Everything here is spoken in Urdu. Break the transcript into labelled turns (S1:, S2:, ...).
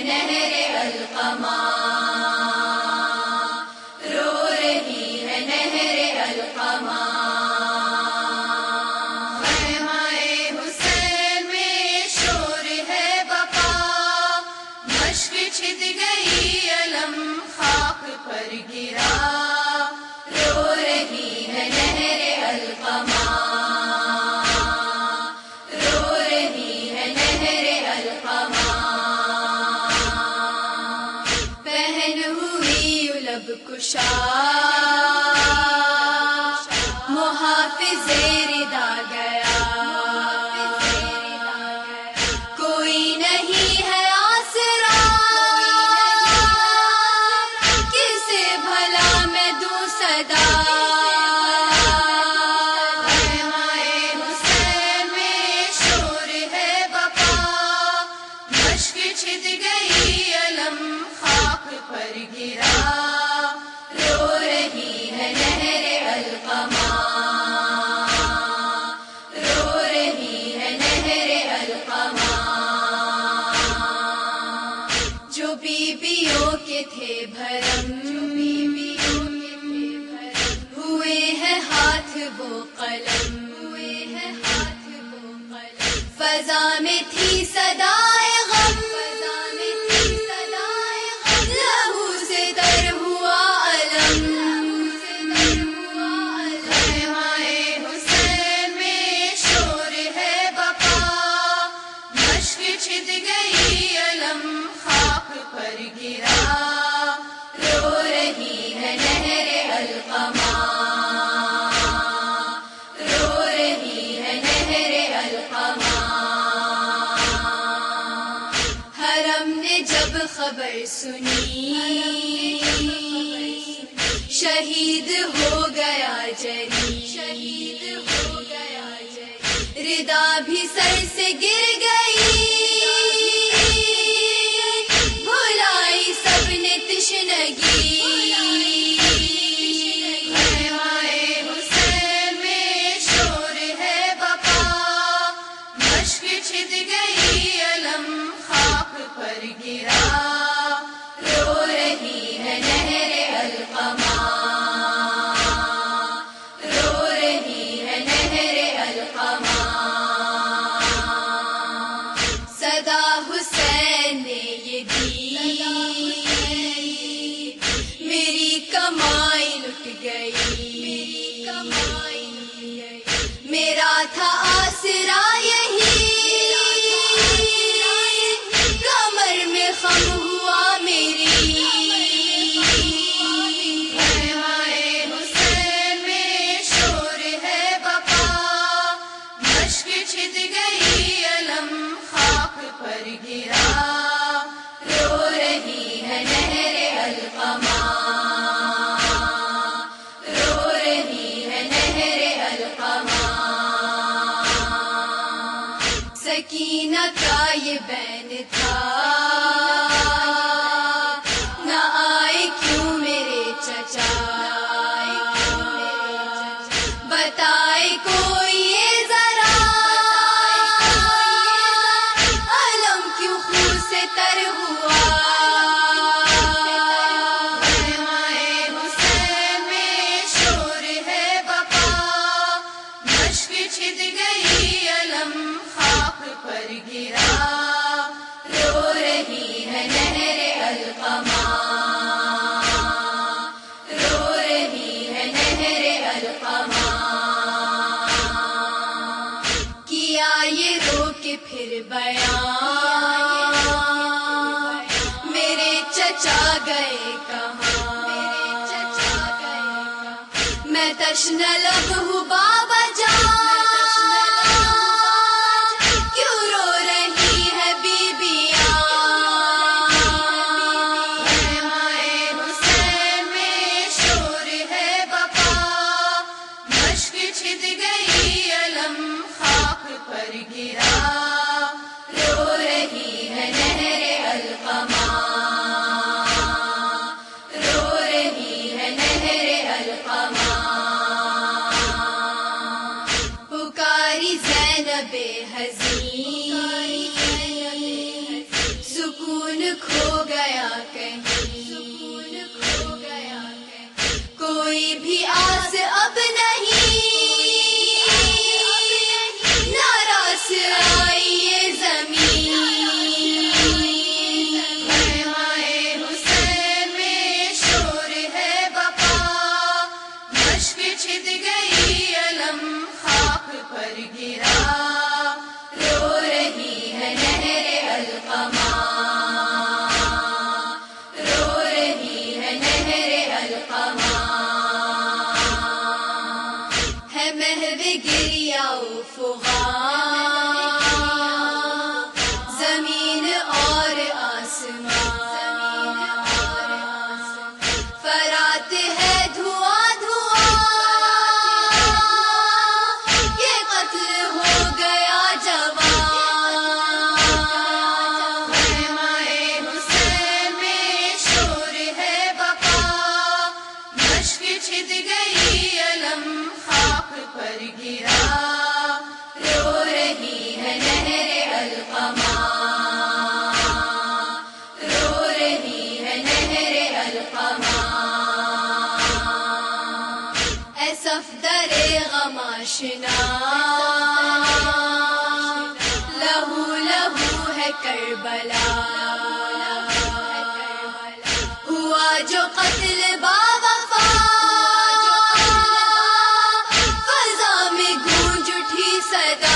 S1: نہر القما، رو رہی ہے نہر القما۔ خیمہ حسین میں شور ہے بپا، مشک چھت گئی علم خاک پر گرا، رو رہی ہے نہر القما، رو رہی ہے نہر القما۔ پہن ہوئی لب کشا محافظ ردا گیا، کوئی نہیں ہے آسرا، کسے بھلا میں دوں صدا۔ خیمہ حسین میں شور ہے بپا، مشک چھت گئی علم خاک پر گرا، رو رہی ہے نہر القما، رو رہی ہے نہر القما۔ جو بیویوں کے تھے بھرم، ہوئے ہیں ہاتھ وہ قلم، فضا میں تھی صدائے غم، لہو سے تر ہوا علم۔ خیمہ حسین میں شور ہے بپا، مشک چھت گئی علم خاک پر گرا، رو رہی ہے نہر القما، رو رہی ہے نہر القما۔ حرم نے جب خبر سنی، شہید ہو گیا جری، ردا بھی سر سے گر گئی، بھلائی سب نے تشنگی۔ خیمہ حسین میں شور ہے بپا، مشک چھت گئی علم خاک پر گرا، رو رہی ہے نہر القما، رو رہی ہے نہر القما۔ صدا حسین نے یہ دی، میری کمائی لٹ گئی، میرا تھا آسرا یہی، کمر میں خم ہوا میری۔ خیمہ حسین میں شور ہے بپا، مشک چھت گئی علم خاک پر گرا، رو رہی ہے نہر القما، رو رہی ہے نہر القما۔ سکینہ کا یہ بین تھا، نہ آئے کیوں میرے چچا، بتائے کوئی یہ ذرا، علم کیوں خون سے تر ہوا۔ خیمہ حسین میں شور ہے بپا، مشک چھت گئی علم خاک پر گرا، رو رہی ہے نہر القما، رو رہی ہے نہر القما۔ کیا یہ رو کے پھر بیان، میرے چچا گئے کہاں، میں تشنہ لب ہوں بابا جان، کیوں رو رہی ہے بیبیاں۔ خیمہ حسین میں شور ہے بپا، مشک چھت گئی علم خاک پر گرا، رو رہی ہے نہر القما، رو رہی ہے نہر القما۔ نہر القما، رو رہی ہے نہر القما، ہے محو گریہ و فغان، زمین اور آسمان، فرات ہے دھواں دھواں، یہ قتل ہو گیا جوان، خیمہ حسین میں شور ہے بقا، مشک چھت گئی علم خاک پر گرا، رو رہی ہے نہر القما، رو رہی ہے نہر القما، اے صفدر غم آشنا، لہو لہو ہے کربلا، ہوا جو قتل باوفا، فضا میں گونج اٹھی صدا،